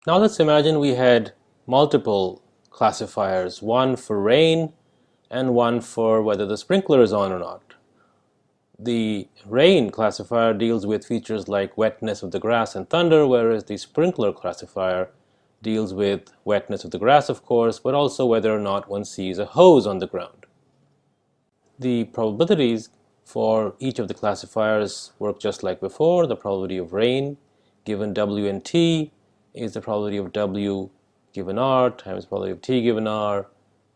Now let's imagine we had multiple classifiers, one for rain and one for whether the sprinkler is on or not. The rain classifier deals with features like wetness of the grass and thunder, whereas the sprinkler classifier deals with wetness of the grass, of course, but also whether or not one sees a hose on the ground. The probabilities for each of the classifiers work just like before. The probability of rain given W and T is the probability of W given R times the probability of T given R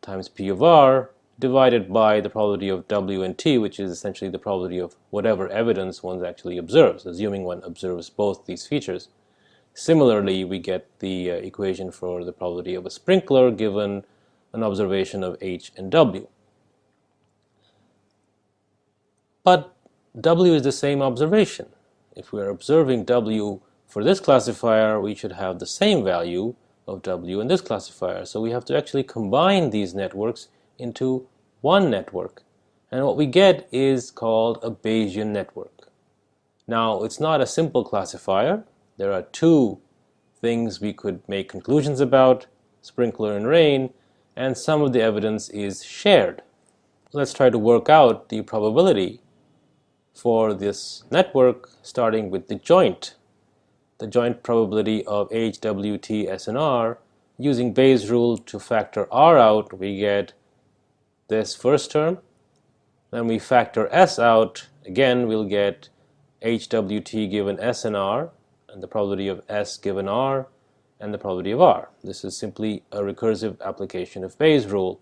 times P of R divided by the probability of W and T, which is essentially the probability of whatever evidence one actually observes, assuming one observes both these features. Similarly, we get the equation for the probability of a sprinkler given an observation of H and W. But W is the same observation. If we are observing W for this classifier, we should have the same value of W in this classifier. So we have to actually combine these networks into one network. And what we get is called a Bayesian network. Now, it's not a simple classifier. There are two things we could make conclusions about, sprinkler and rain, and some of the evidence is shared. Let's try to work out the probability for this network, starting with the joint probability of H, W, T, S, and R. Using Bayes' rule to factor R out, we get this first term. Then we factor S out. Again, we'll get H, W, T given S and R, and the probability of S given R, and the probability of R. This is simply a recursive application of Bayes' rule.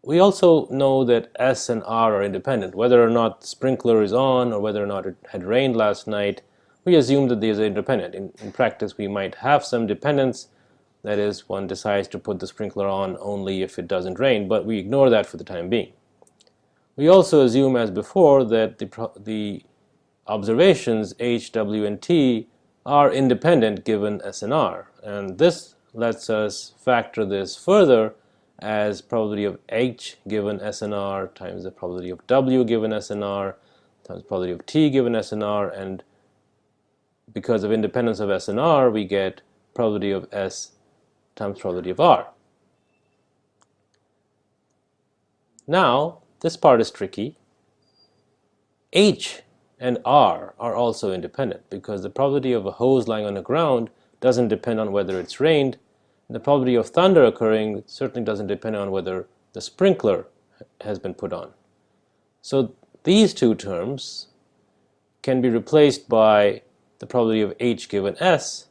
We also know that S and R are independent. Whether or not the sprinkler is on or whether or not it had rained last night, we assume that these are independent. In practice, we might have some dependence. That is, one decides to put the sprinkler on only if it doesn't rain, but we ignore that for the time being. We also assume, as before, that the observations H, W, and T are independent given S and R. And this lets us factor this further as probability of H given S and R times the probability of W given S and R times probability of T given S and R, and because of independence of S and R, we get probability of S times probability of R. Now, this part is tricky. H and R are also independent because the probability of a hose lying on the ground doesn't depend on whether it's rained. The probability of thunder occurring certainly doesn't depend on whether the sprinkler has been put on. So these two terms can be replaced by the probability of H given S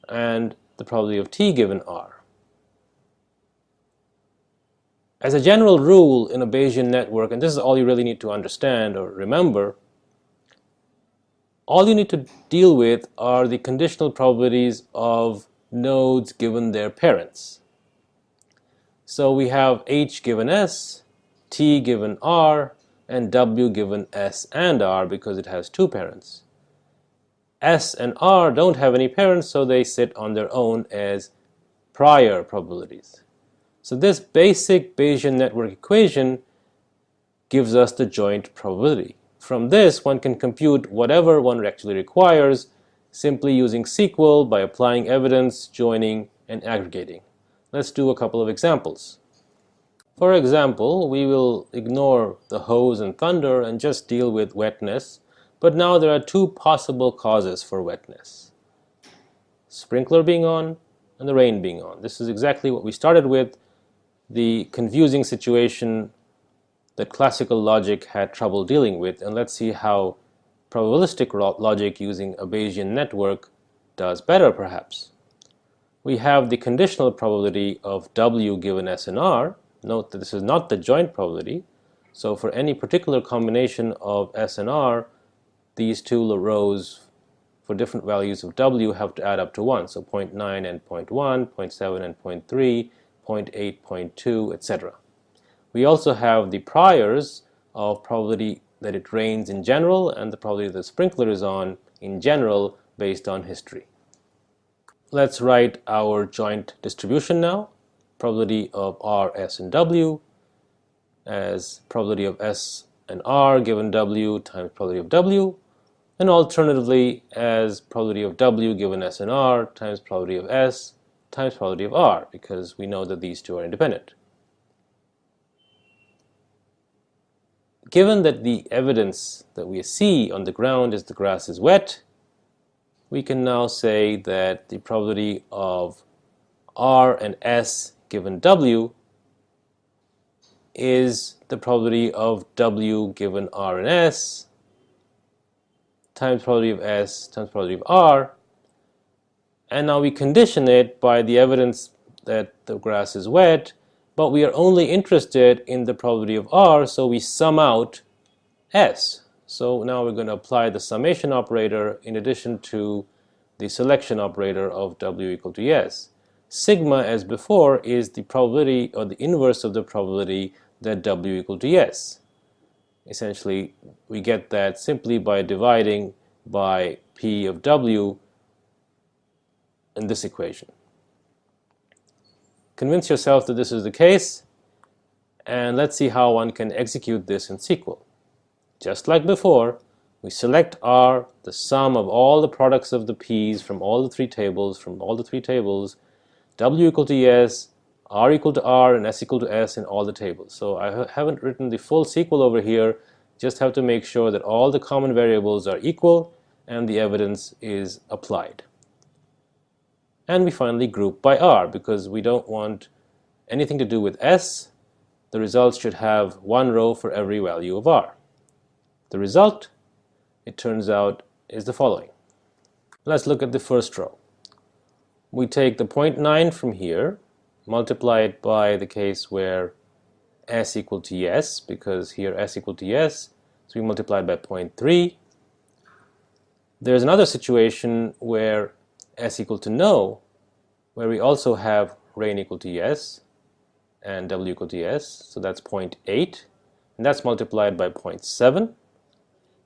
and the probability of T given R. As a general rule in a Bayesian network, and this is all you really need to understand or remember, all you need to deal with are the conditional probabilities of nodes given their parents. So we have H given S, T given R, and W given S and R because it has two parents. S and R don't have any parents, so they sit on their own as prior probabilities. So this basic Bayesian network equation gives us the joint probability. From this, one can compute whatever one actually requires, simply using SQL by applying evidence, joining, and aggregating. Let's do a couple of examples. For example, we will ignore the hose and thunder and just deal with wetness, but now there are two possible causes for wetness: sprinkler being on and the rain being on. This is exactly what we started with, the confusing situation that classical logic had trouble dealing with, and let's see how probabilistic logic using a Bayesian network does better, perhaps. We have the conditional probability of W given S and R. Note that this is not the joint probability, so for any particular combination of S and R, these two rows for different values of W have to add up to 1, so 0.9 and 0.1, 0.7 and 0.3, 0.8, 0.2, etc. We also have the priors of probability that it rains in general and the probability the sprinkler is on in general based on history. Let's write our joint distribution now. Probability of R, S, and W as probability of S and R given W times probability of W, and alternatively as probability of W given S and R times probability of S times probability of R, because we know that these two are independent. Given that the evidence that we see on the ground is the grass is wet, we can now say that the probability of R and S given W is the probability of W given R and S times probability of S times probability of R, and now we condition it by the evidence that the grass is wet, but we are only interested in the probability of R, so we sum out S. So now we're going to apply the summation operator in addition to the selection operator of W equal to S. Sigma, as before, is the probability or the inverse of the probability that W equal to S. Essentially, we get that simply by dividing by P of W in this equation. Convince yourself that this is the case, and let's see how one can execute this in SQL. Just like before, we select R, the sum of all the products of the P's from all the three tables, W equal to S, R equal to R, and S equal to S in all the tables. So I haven't written the full SQL over here, just have to make sure that all the common variables are equal and the evidence is applied. And we finally group by R, because we don't want anything to do with S. The results should have one row for every value of R. The result, it turns out, is the following. Let's look at the first row. We take the 0.9 from here, multiply it by the case where S equal to yes, because here S equal to yes, so we multiply it by 0.3. There's another situation where S equal to no, where we also have rain equal to yes and W equal to yes, so that's 0.8, and that's multiplied by 0.7.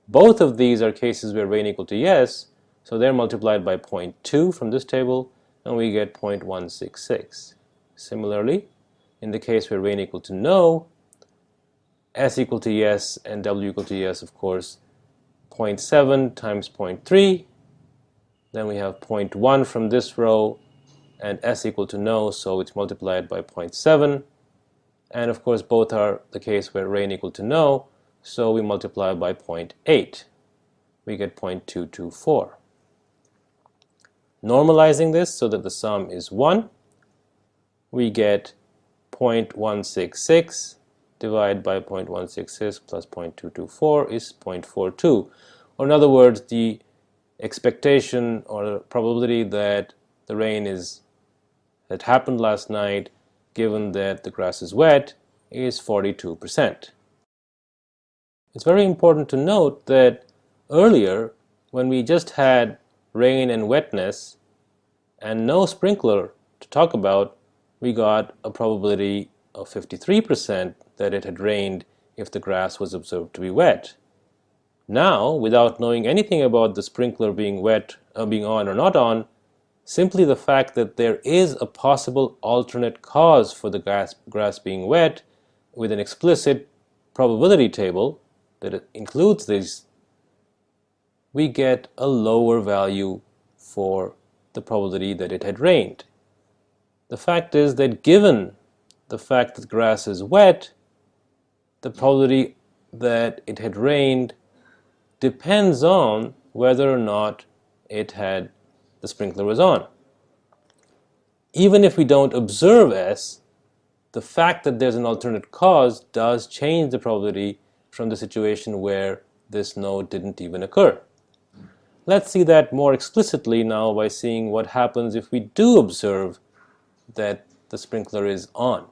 Both of these are cases where rain equal to yes, so they're multiplied by 0.2 from this table, and we get 0.166. Similarly, in the case where rain equal to no, S equal to yes and W equal to yes, of course, 0.7 times 0.3, then we have 0.1 from this row, and S equal to no, so it's multiplied by 0.7, and of course both are the case where rain equal to no, so we multiply by 0.8. We get 0.224. Normalizing this so that the sum is 1, we get 0.166 divided by 0.166 plus 0.224 is 0.42. Or in other words, the expectation or the probability that the rain that happened last night, given that the grass is wet, is 42%. It's very important to note that earlier, when we just had rain and wetness and no sprinkler to talk about, we got a probability of 53% that it had rained if the grass was observed to be wet. Now, without knowing anything about the sprinkler being wet, being on or not on, simply the fact that there is a possible alternate cause for the grass being wet with an explicit probability table that includes these, we get a lower value for the probability that it had rained. The fact is that given the fact that grass is wet, the probability that it had rained depends on whether or not the sprinkler was on. Even if we don't observe S, the fact that there's an alternate cause does change the probability from the situation where this node didn't even occur. Let's see that more explicitly now by seeing what happens if we do observe that the sprinkler is on.